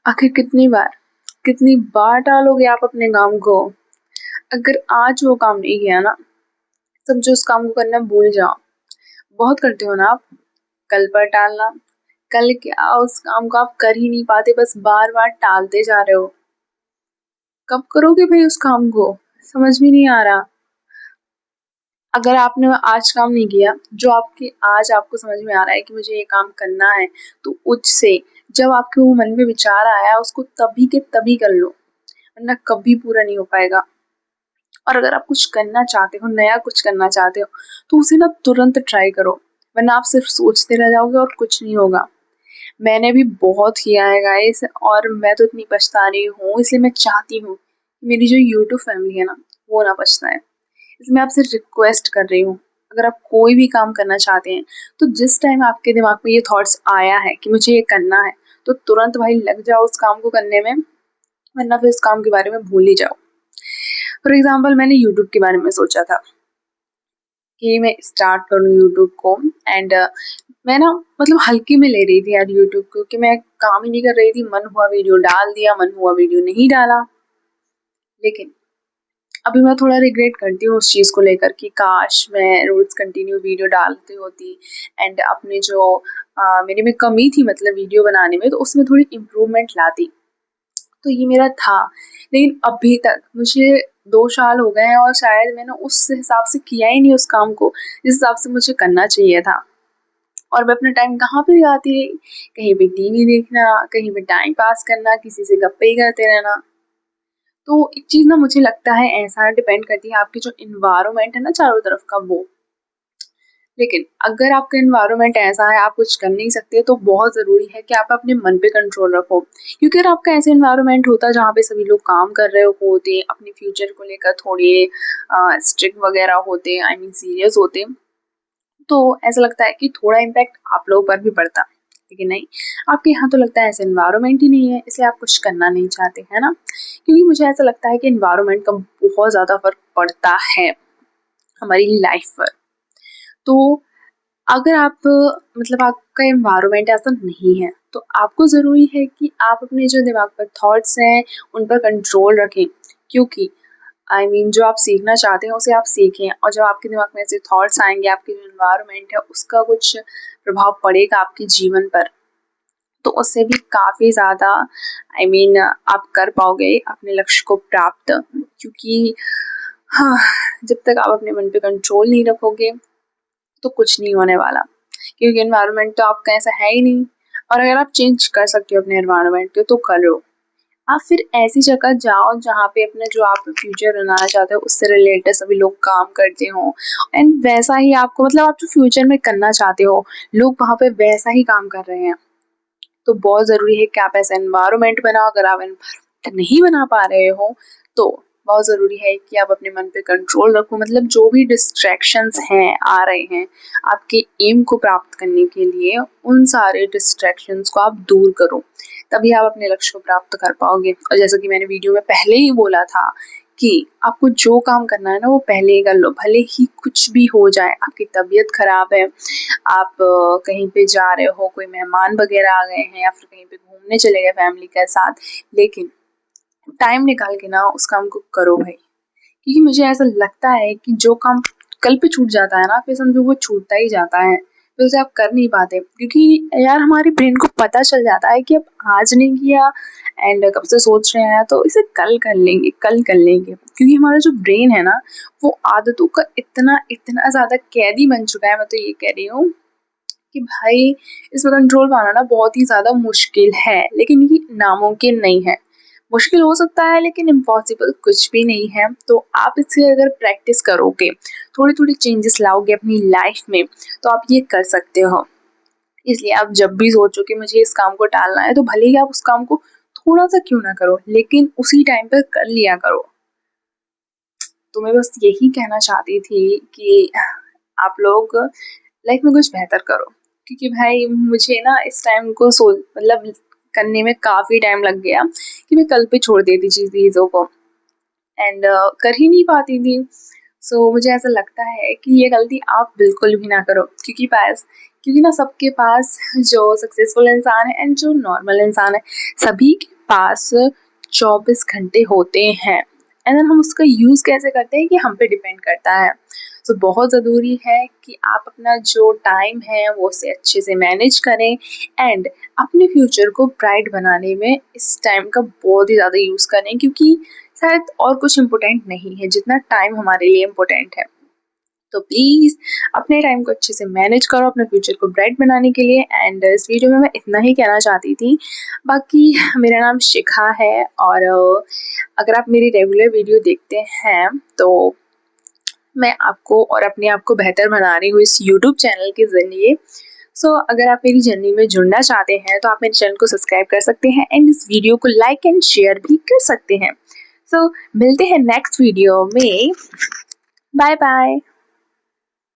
आखिर कितनी बार टालोगे आप अपने काम को? अगर आज वो काम नहीं किया ना, समझो उस काम को करना भूल जाओ। बहुत करते हो ना आप, कल पर टालना। कल क्या, उस काम को आप कर ही नहीं पाते, बस बार बार टालते जा रहे हो। कब करोगे भाई उस काम को? समझ में नहीं आ रहा। अगर आपने आज काम नहीं किया, जो आपके आज आपको समझ में आ रहा है कि मुझे ये काम करना है, तो उससे जब आपके वो मन में विचार आया उसको तभी के तभी कर लो, वरना कभी पूरा नहीं हो पाएगा। और अगर आप कुछ करना चाहते हो, नया कुछ करना चाहते हो, तो उसे ना तुरंत ट्राई करो, वरना आप सिर्फ सोचते रह जाओगे और कुछ नहीं होगा। मैंने भी बहुत किया है गाइस, और मैं तो इतनी पछता रही हूँ, इसलिए मैं चाहती हूँ कि मेरी जो यूट्यूब फैमिली है ना, वो ना पछताए। इसलिए मैं आपसे रिक्वेस्ट कर रही हूँ, अगर आप कोई भी काम करना चाहते हैं, तो जिस टाइम आपके दिमाग में ये थॉट्स आया है कि मुझे ये करना है, तो तुरंत भाई लग जाओ उस काम को करने में, वरना फिर उस काम के बारे में भूल ही जाओ। फॉर एग्जाम्पल, मैंने यूट्यूब के बारे में सोचा था कि मैं स्टार्ट करूँ यूट्यूब को, एंड मैं ना मतलब हल्के में ले रही थी यार यूट्यूब को, कि मैं काम ही नहीं कर रही थी, मन हुआ वीडियो डाल दिया, मन हुआ वीडियो नहीं डाला। लेकिन अभी मैं थोड़ा रिग्रेट करती हूँ उस चीज़ को लेकर कि काश मैं रोज कंटिन्यू वीडियो डालती होती, एंड अपने जो मेरे में कमी थी मतलब वीडियो बनाने में, तो उसमें थोड़ी इम्प्रूवमेंट लाती। तो ये मेरा था, लेकिन अभी तक मुझे 2 साल हो गए हैं और शायद मैंने उस हिसाब से किया ही नहीं उस काम को जिस हिसाब से मुझे करना चाहिए था। और मैं अपना टाइम कहाँ पे लगाती रही, कहीं पे टीवी देखना, कहीं पे टाइम पास करना, किसी से गप्पे ही करते रहना। तो एक चीज़ ना मुझे लगता है ऐसा डिपेंड करती है आपकी जो इन्वायरमेंट है ना चारों तरफ का, वो। लेकिन अगर आपका एनवायरनमेंट ऐसा है आप कुछ कर नहीं सकते, तो बहुत ज़रूरी है कि आप अपने मन पे कंट्रोल रखो। क्योंकि अगर आपका ऐसा एनवायरनमेंट होता जहाँ पे सभी लोग काम कर रहे होते, अपने फ्यूचर को लेकर थोड़े स्ट्रिक्ट वगैरह होते, आई मीन सीरियस होते, तो ऐसा लगता है कि थोड़ा इम्पैक्ट आप लोगों पर भी पड़ता। लेकिन नहीं, आपके यहाँ तो लगता है ऐसा एनवायरनमेंट ही नहीं है, इसलिए आप कुछ करना नहीं चाहते, है ना? क्योंकि मुझे ऐसा लगता है कि एनवायरनमेंट का बहुत ज़्यादा फ़र्क पड़ता है हमारी लाइफ पर। तो अगर आप मतलब आपका एनवायरनमेंट ऐसा नहीं है, तो आपको ज़रूरी है कि आप अपने जो दिमाग पर थॉट्स हैं, उन पर कंट्रोल रखें। क्योंकि आई मीन जो आप सीखना चाहते हैं उसे आप सीखें, और जब आपके दिमाग में ऐसे थॉट्स आएँगे, आपके जो एनवायरनमेंट है उसका कुछ प्रभाव पड़ेगा आपके जीवन पर, तो उससे भी काफ़ी ज़्यादा आई मीन आप कर पाओगे अपने लक्ष्य को प्राप्त। क्योंकि हाँ, जब तक आप अपने मन पे कंट्रोल नहीं रखोगे, तो कुछ नहीं होने वाला। क्योंकि एनवायरनमेंट तो आपका ऐसा है ही नहीं, और अगर आप चेंज कर सकते हो अपने एनवायरनमेंट को, तो करो। आप फिर ऐसी जगह जाओ जहाँ पे अपना जो आप फ्यूचर बनाना चाहते हो उससे रिलेटेड सभी लोग काम करते हों, एंड वैसा ही आपको मतलब आप जो फ्यूचर में करना चाहते हो, लोग वहाँ पे वैसा ही काम कर रहे हैं। तो बहुत ज़रूरी है कि आप ऐसा एनवायरनमेंट बनाओ। अगर आप एनवायरनमेंट नहीं बना पा रहे हो, तो बहुत ज़रूरी है कि आप अपने मन पे कंट्रोल रखो, मतलब जो भी डिस्ट्रैक्शंस हैं आ रहे हैं आपके एम को प्राप्त करने के लिए, उन सारे डिस्ट्रैक्शंस को आप दूर करो, तभी आप अपने लक्ष्य को प्राप्त कर पाओगे। और जैसा कि मैंने वीडियो में पहले ही बोला था कि आपको जो काम करना है ना वो पहले ही कर लो, भले ही कुछ भी हो जाए। आपकी तबीयत खराब है, आप कहीं पे जा रहे हो, कोई मेहमान वगैरह आ गए हैं, या फिर कहीं पे घूमने चले गए फैमिली के साथ, लेकिन टाइम निकाल के ना उस काम को करो भाई। क्योंकि मुझे ऐसा लगता है कि जो काम कल पे छूट जाता है ना, फिर समझो वो छूटता ही जाता है, फिर उसे आप कर नहीं पाते। क्योंकि यार हमारे ब्रेन को पता चल जाता है कि अब आज नहीं किया एंड कब से सोच रहे हैं, तो इसे कल कर लेंगे। क्योंकि हमारा जो ब्रेन है ना, वो आदतों का इतना इतना ज़्यादा कैदी बन चुका है, मैं तो ये कह रही हूँ कि भाई इस पे कंट्रोल पाना ना बहुत ही ज़्यादा मुश्किल है, लेकिन ये नामुमकिन नहीं है। मुश्किल हो सकता है लेकिन इम्पॉसिबल कुछ भी नहीं है। तो आप इससे अगर प्रैक्टिस करोगे, थोड़ी-थोड़ी चेंजेस लाओगे अपनी लाइफ में, तो आप ये कर सकते हो। इसलिए आप जब भी सोचो कि मुझे इस काम को टालना है, तो भले ही आप उस काम को थोड़ा-सा क्यों ना करो, लेकिन उसी टाइम पे कर लिया करो। तो मैं बस यही कहना चाहती थी कि आप लोग लाइफ में कुछ बेहतर करो। क्योंकि भाई मुझे ना इस टाइम को मतलब करने में काफ़ी टाइम लग गया कि मैं कल पे छोड़ देती चीज़ों को, एंड कर ही नहीं पाती थी। सो मुझे ऐसा लगता है कि ये गलती आप बिल्कुल भी ना करो, क्योंकि बस क्योंकि ना सबके पास, जो सक्सेसफुल इंसान है एंड जो नॉर्मल इंसान है, सभी के पास 24 घंटे होते हैं। एंड देन हम उसका यूज़ कैसे करते हैं, ये हम पे डिपेंड करता है। तो बहुत ज़रूरी है कि आप अपना जो टाइम है वो उसे अच्छे से मैनेज करें एंड अपने फ्यूचर को ब्राइट बनाने में इस टाइम का बहुत ही ज़्यादा यूज़ करें, क्योंकि शायद और कुछ इम्पोर्टेंट नहीं है जितना टाइम हमारे लिए इम्पोर्टेंट है। तो प्लीज़ अपने टाइम को अच्छे से मैनेज करो अपने फ्यूचर को ब्राइट बनाने के लिए। एंड इस वीडियो में मैं इतना ही कहना चाहती थी। बाकी मेरा नाम शिखा है, और अगर आप मेरी रेगुलर वीडियो देखते हैं तो मैं आपको और अपने आप को बेहतर बना रही हूँ इस यूट्यूब चैनल के ज़रिए। सो अगर आप मेरी जर्नी में जुड़ना चाहते हैं तो आप मेरे चैनल को सब्सक्राइब कर सकते हैं एंड इस वीडियो को लाइक एंड शेयर भी कर सकते हैं। सो मिलते हैं नेक्स्ट वीडियो में। Bye bye.